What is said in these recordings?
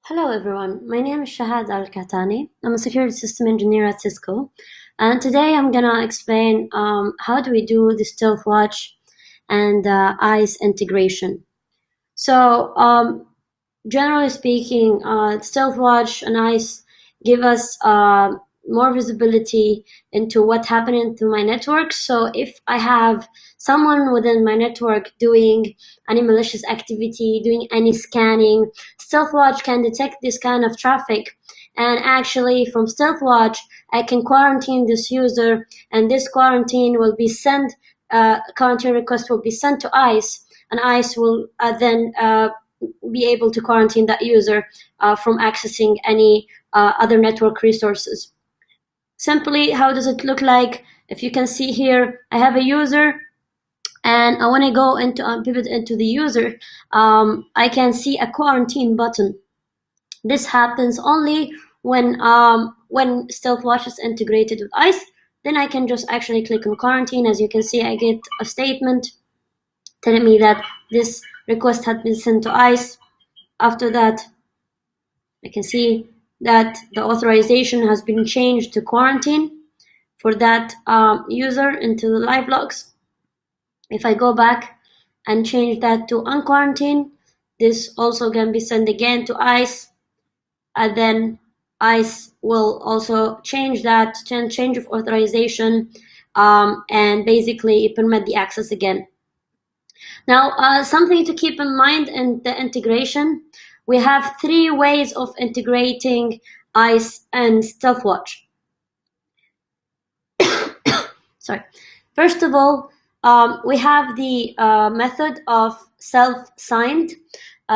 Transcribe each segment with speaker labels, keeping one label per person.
Speaker 1: Hello everyone, my name is Shahad Al-Katani. I'm a security system engineer at Cisco, and today I'm gonna explain how do we do the Stealthwatch and ISE integration. So generally speaking, Stealthwatch and ISE give us more visibility into what's happening to my network. So if I have someone within my network doing any malicious activity, doing any scanning, Stealthwatch can detect this kind of traffic. And actually from Stealthwatch, I can quarantine this user, and this quarantine will be sent, quarantine request will be sent to ISE, and ISE will then be able to quarantine that user from accessing any other network resources. Simply, how does it look like? If you can see here, I have a user, and I want to go into pivot into the user. I can see a quarantine button. This happens only when Stealthwatch is integrated with ISE. Then I can just actually click on quarantine. As you can see, I get a statement telling me that this request had been sent to ISE. After that, I can see that the authorization has been changed to quarantine for that user into the live logs. If I go back and change that to unquarantine, this also can be sent again to ISE, and then ISE will also change that, change of authorization, and basically permit the access again. Now, something to keep in mind in the integration, we have 3 ways of integrating ISE and Stealthwatch. Sorry. First of all, we have the method of self-signed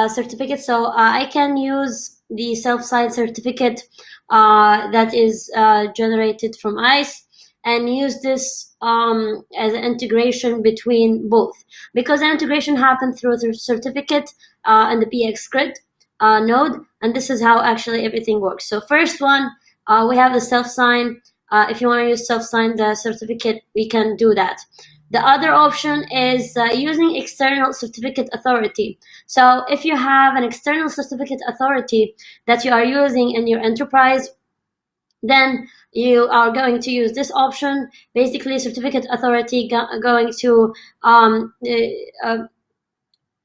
Speaker 1: certificate. So I can use the self-signed certificate that is generated from ISE and use this as an integration between both, because the integration happens through the certificate and the PX grid node, and this is how actually everything works. So first one, we have the self-sign. If you want to use self-sign the certificate, we can do that. The other option is using external certificate authority. So if you have an external certificate authority that you are using in your enterprise, then you are going to use this option. Basically, certificate authority going to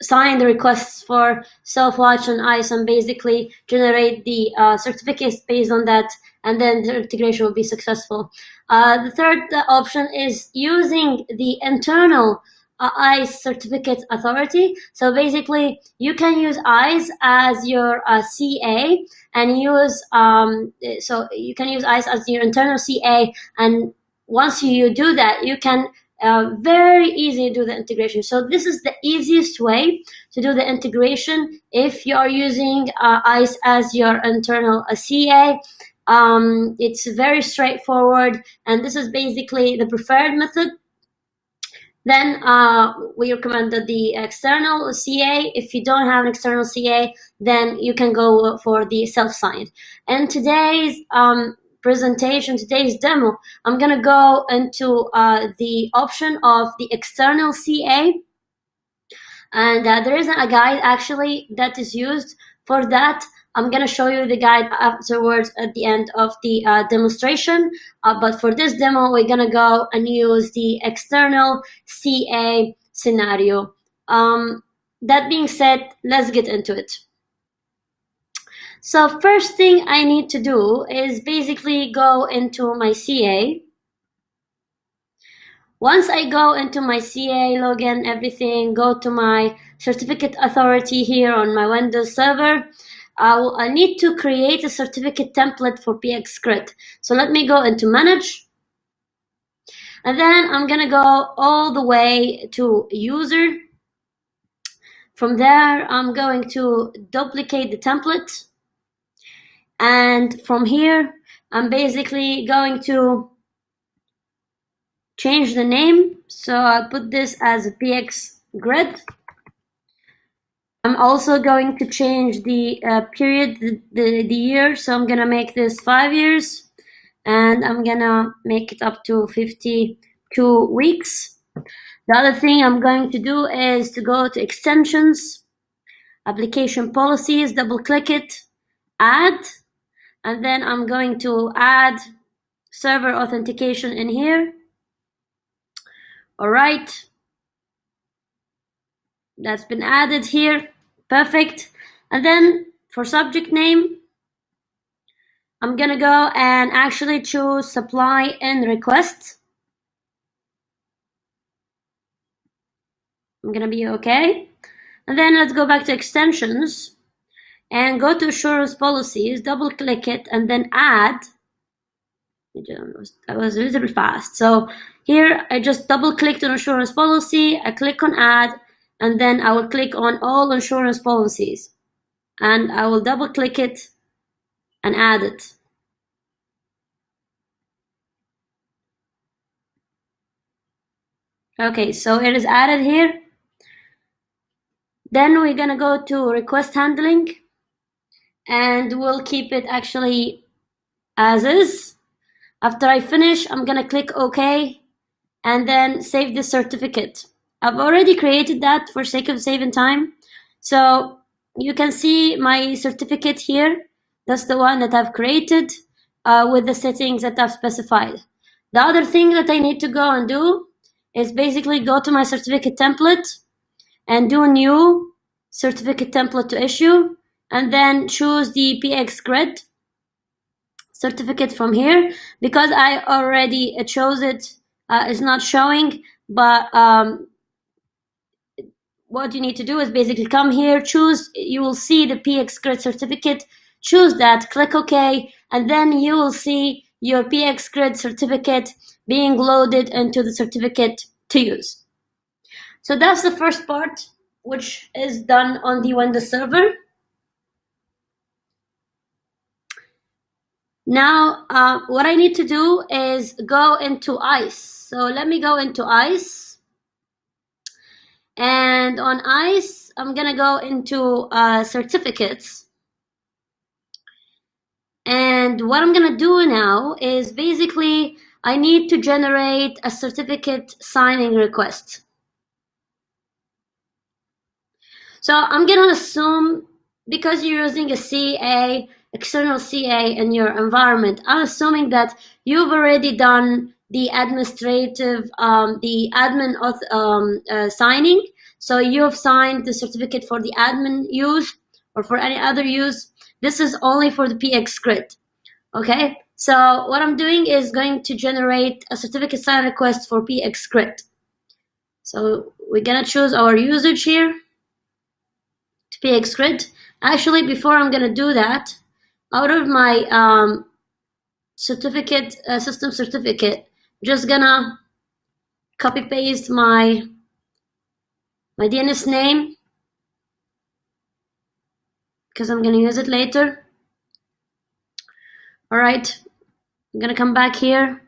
Speaker 1: sign the requests for Stealthwatch and ISE and basically generate the certificates based on that, and then the integration will be successful. The third option is using the internal ISE certificate authority. So basically, you can use ISE as your CA and use, so you can use ISE as your internal CA, and once you do that, you can very easy do the integration. So this is the easiest way to do the integration if you are using ISE as your internal CA. It's very straightforward, and this is basically the preferred method. Then we recommend the external CA. If you don't have an external CA, then you can go for the self-signed. And today's presentation, today's demo, I'm gonna go into the option of the external CA, and there isn't a guide actually that is used for that. I'm gonna show you the guide afterwards at the end of the demonstration, but for this demo, we're gonna go and use the external CA scenario. That being said, let's get into it. So first thing I need to do is basically go into my CA. Once I go into my CA, login, everything, go to my certificate authority here on my Windows server, I need to create a certificate template for PX Grid. So let me go into manage. And then I'm gonna go all the way to user. From there, I'm going to duplicate the template. And from here, I'm basically going to change the name. So I'll put this as a PX Grid. I'm also going to change the period, the year. So I'm gonna make this 5 years, and I'm gonna make it up to 52 weeks. The other thing I'm going to do is to go to extensions, application policies, double click it, add, and then I'm going to add server authentication in here. All right, that's been added here. Perfect. And then for subject name, I'm gonna go and actually choose supply in request. I'm gonna be okay. And then let's go back to extensions and go to assurance policies, double click it, and then add. I was a little bit fast. So here I just double clicked on assurance policy, I click on add, and then I will click on all insurance policies, and I will double click it and add it. Okay, so it is added here. Then we're gonna go to request handling, and we'll keep it actually as is. After I finish, I'm gonna click OK, and then save the certificate. I've already created that for sake of saving time. So you can see my certificate here. That's the one that I've created with the settings that I've specified. The other thing that I need to go and do is basically go to my certificate template and do new certificate template to issue, and then choose the PX grid certificate from here. Because I already chose it, it's not showing, but what you need to do is basically come here, choose, you will see the PX grid certificate, choose that, click OK, and then you will see your PX grid certificate being loaded into the certificate to use. So that's the first part, which is done on the Windows server. Now, what I need to do is go into ISE. So let me go into ISE. And on ISE, I'm gonna go into certificates. And what I'm gonna do now is basically, I need to generate a certificate signing request. So I'm gonna assume, because you're using a CA, external CA in your environment, I'm assuming that you've already done the administrative, the admin signing. So you've signed the certificate for the admin use or for any other use. This is only for the PX grid. Okay, so what I'm doing is going to generate a certificate sign request for PX grid. So we're gonna choose our usage here to PX grid. Actually, before I'm gonna do that, out of my certificate, system certificate, just gonna copy paste my DNS name, because I'm gonna use it later. All right, I'm gonna come back here,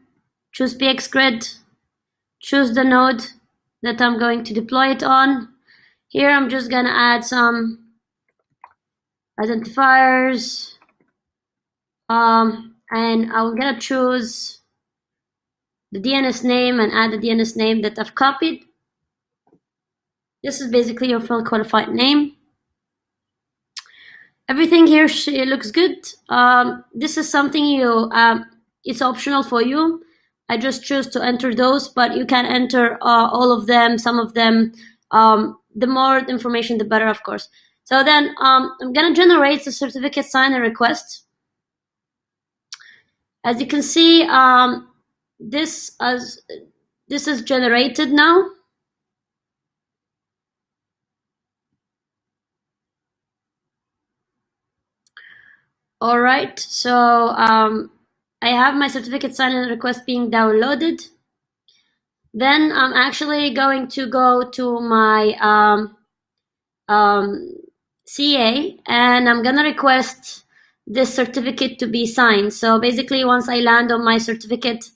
Speaker 1: choose PX grid, choose the node that I'm going to deploy it on. Here I'm just gonna add some identifiers, and I'm gonna choose the DNS name and add the DNS name that I've copied. This is basically your full qualified name. Everything here looks good. This is something you, it's optional for you. I just choose to enter those, but you can enter all of them, some of them. The more information, the better, of course. So then I'm gonna generate the certificate signer request. As you can see, this is generated now. All right, so I have my certificate sign-in request being downloaded. Then I'm actually going to go to my CA, and I'm gonna request this certificate to be signed. So basically, once I land on my certificate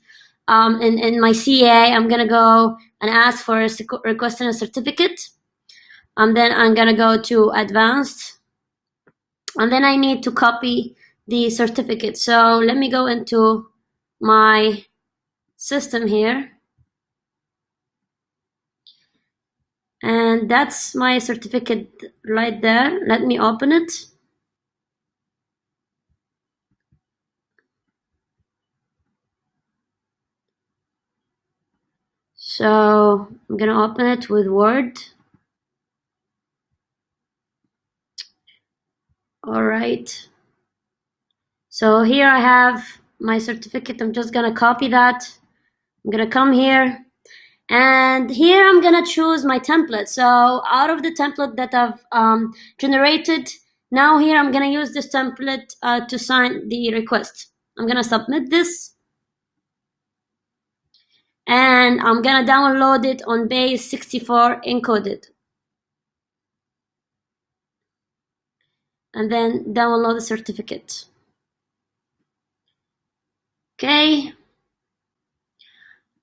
Speaker 1: in my CA, I'm gonna go and ask for requesting a certificate. Then I'm gonna go to advanced. And then I need to copy the certificate. So let me go into my system here. And that's my certificate right there. Let me open it. So I'm gonna open it with Word. All right. So here I have my certificate. I'm just gonna copy that. I'm gonna come here, and here I'm gonna choose my template. So out of the template that I've generated, now here I'm gonna use this template to sign the request. I'm gonna submit this, and I'm gonna download it on base 64 encoded, and then download the certificate. Okay,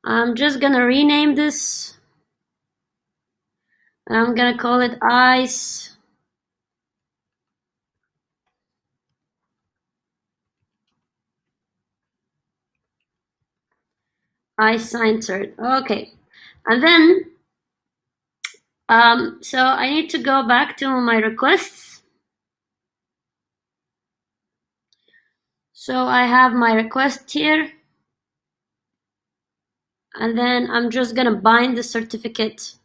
Speaker 1: I'm just gonna rename this, and I'm gonna call it ISE signed cert. Okay, and then so I need to go back to my requests. So I have my request here, and then I'm just gonna bind the certificate.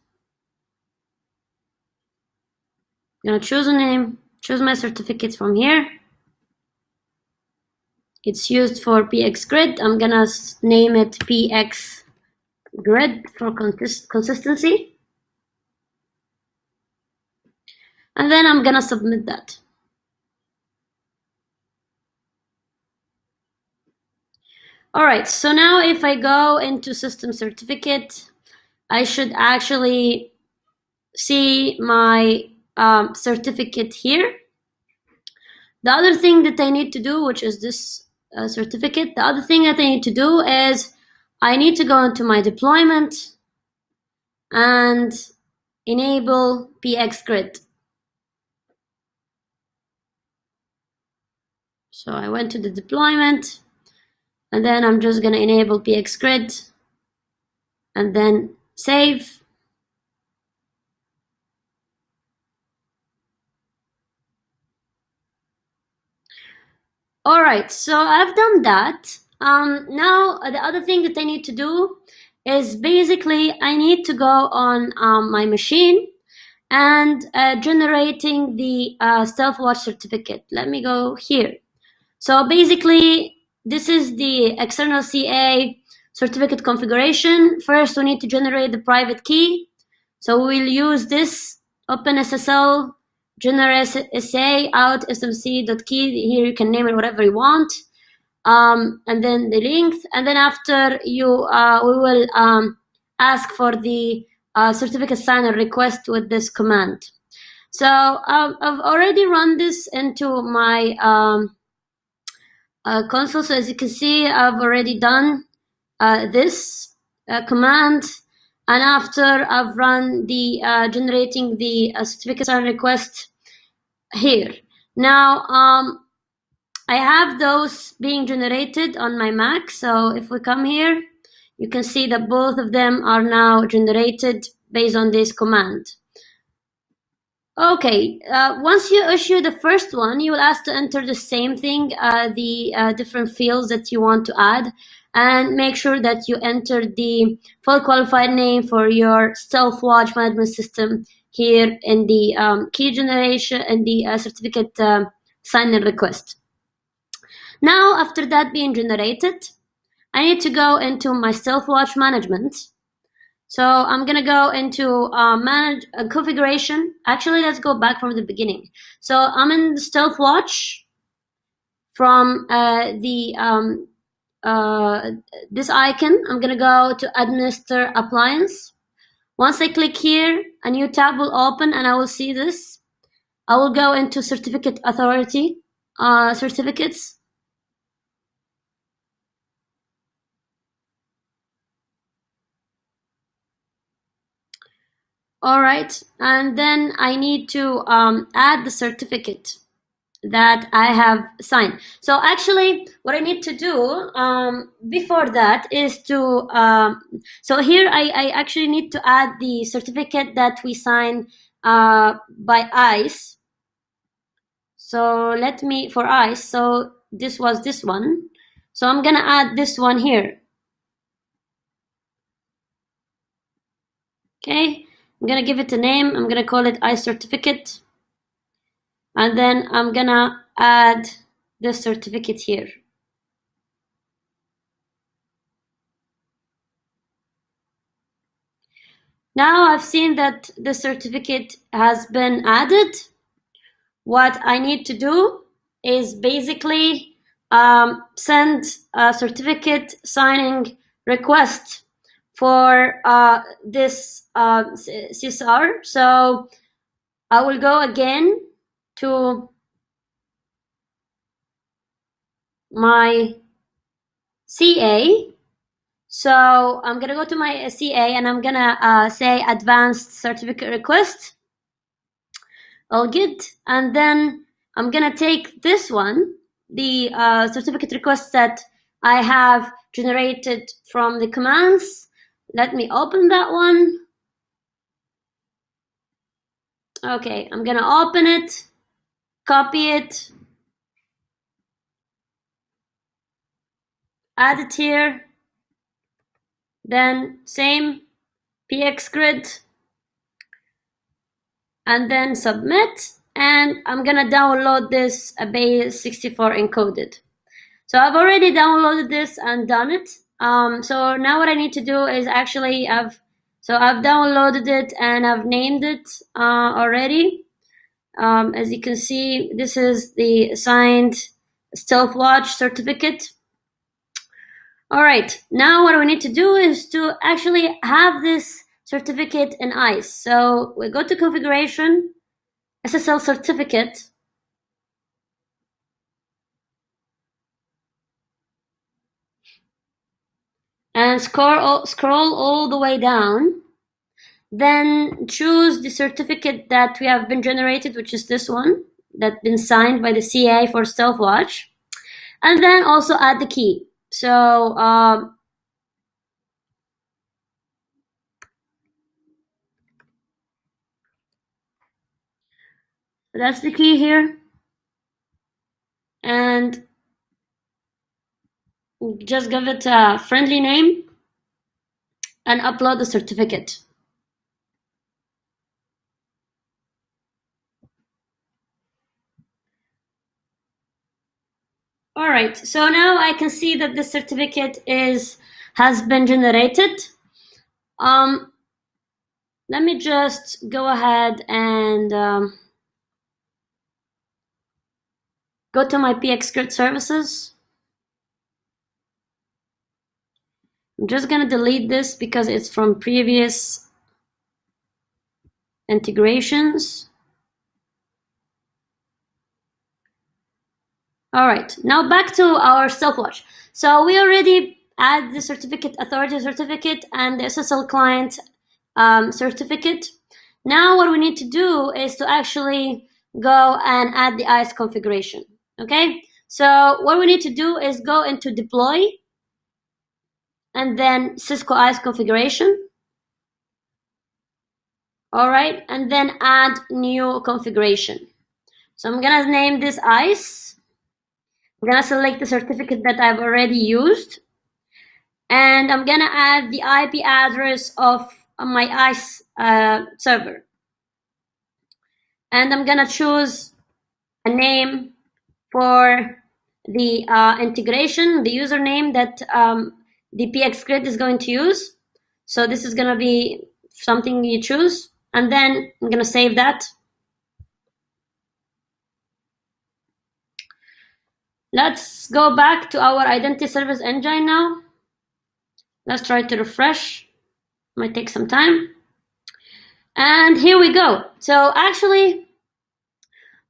Speaker 1: I'm gonna choose a name, choose my certificate from here. It's used for PX grid. I'm gonna name it PX grid for consistency. And then I'm gonna submit that. All right, so now if I go into system certificate, I should actually see my certificate here. The other thing that I need to do, which is this certificate, the other thing that I need to do is I need to go into my deployment and enable PX grid. So I went to the deployment, and then I'm just gonna enable PX grid and then save. All right, so I've done that. Now the other thing that I need to do is basically I need to go on my machine and generating the Stealthwatch certificate. Let me go here. So basically, this is the external CA certificate configuration. First, we need to generate the private key. So we'll use this OpenSSL generate SA out smc.key. Here you can name it whatever you want. And then the length. And then after we will ask for the certificate signer request with this command. So I've already run this into my console. So as you can see, I've already done this command, and after I've run the generating the certificate sign request here. Now I have those being generated on my Mac. So if we come here, you can see that both of them are now generated based on this command. Okay, once you issue the first one, you will ask to enter the same thing, the different fields that you want to add, and make sure that you enter the full qualified name for your Stealthwatch management system here in the key generation and the certificate sign-in request. Now, after that being generated, I need to go into my Stealthwatch management. So I'm gonna go into manage configuration. Actually, let's go back from the beginning. So I'm in the Stealthwatch from this icon. I'm gonna go to administer appliance. Once I click here, a new tab will open and I will see this. I will go into certificate authority, certificates. All right, and then I need to add the certificate that I have signed. So actually, what I need to do before that is to, so here I actually need to add the certificate that we signed by ISE. So let me, for ISE, so this was this one. So I'm gonna add this one here. Okay, I'm gonna give it a name. I'm gonna call it ISE certificate. And then I'm gonna add this certificate here. Now I've seen that the certificate has been added. What I need to do is basically send a certificate signing request for this CSR. So I will go again to my CA. So I'm gonna go to my CA and I'm gonna say advanced certificate request. I'll get, and then I'm gonna take this one, the certificate request that I have generated from the commands. Let me open that one. Okay, I'm gonna open it, copy it, add it here, then same px grid, and then submit. And I'm gonna download this base 64 encoded. So I've already downloaded this and done it. So now what I need to do is actually I've downloaded it and I've named it already. As you can see, this is the signed Stealthwatch certificate. All right, now what we need to do is to actually have this certificate in ISE. So we go to configuration, SSL certificate, and scroll all the way down. Then choose the certificate that we have been generated, which is this one, that's been signed by the CA for Stealthwatch. And then also add the key. So that's the key here. And just give it a friendly name and upload the certificate. All right, so now I can see that the certificate has been generated. Let me just go ahead and go to my px services. I'm just gonna delete this because it's from previous integrations. All right, now back to our Stealthwatch. So we already add the certificate, authority certificate, and the SSL client certificate. Now what we need to do is to actually go and add the ISE configuration. Okay, so what we need to do is go into deploy and then Cisco ISE configuration. All right, and then add new configuration. So I'm gonna name this ISE. I'm gonna select the certificate that I've already used, and I'm gonna add the IP address of my ISE server. And I'm gonna choose a name for the integration, the username that the PX grid is going to use. So this is gonna be something you choose, and then I'm gonna save that. Let's go back to our identity service engine now. Let's try to refresh. Might take some time. And here we go. So actually,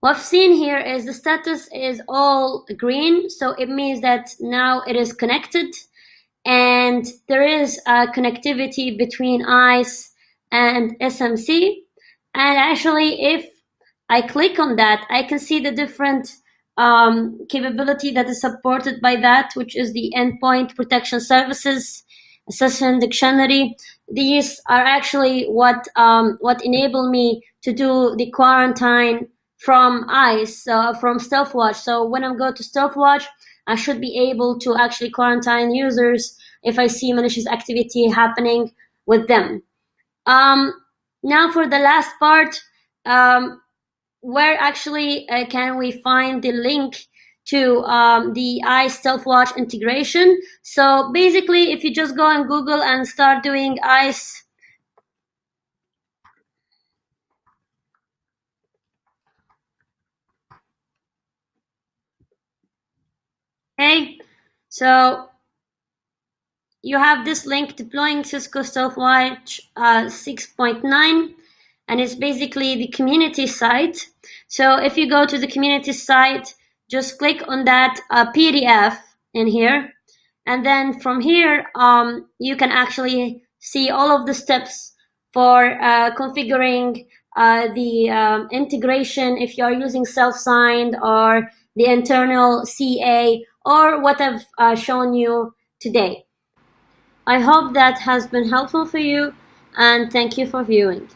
Speaker 1: what I've seen here is the status is all green. So it means that now it is connected, and there is a connectivity between ISE and SMC. And actually, if I click on that, I can see the different capability that is supported by that, which is the endpoint protection services, session dictionary. These are actually what enable me to do the quarantine from ISE, from Stealthwatch. So when I go to Stealthwatch, I should be able to actually quarantine users if I see malicious activity happening with them. Now for the last part, where actually can we find the link to the ISE Stealthwatch integration? So basically, if you just go on Google and start doing ISE, okay, so you have this link, deploying Cisco Stealthwatch 6.9, and it's basically the community site. So if you go to the community site, just click on that PDF in here, and then from here you can actually see all of the steps for configuring the integration if you are using self-signed or the internal CA or what I've shown you today. I hope that has been helpful for you, and thank you for viewing.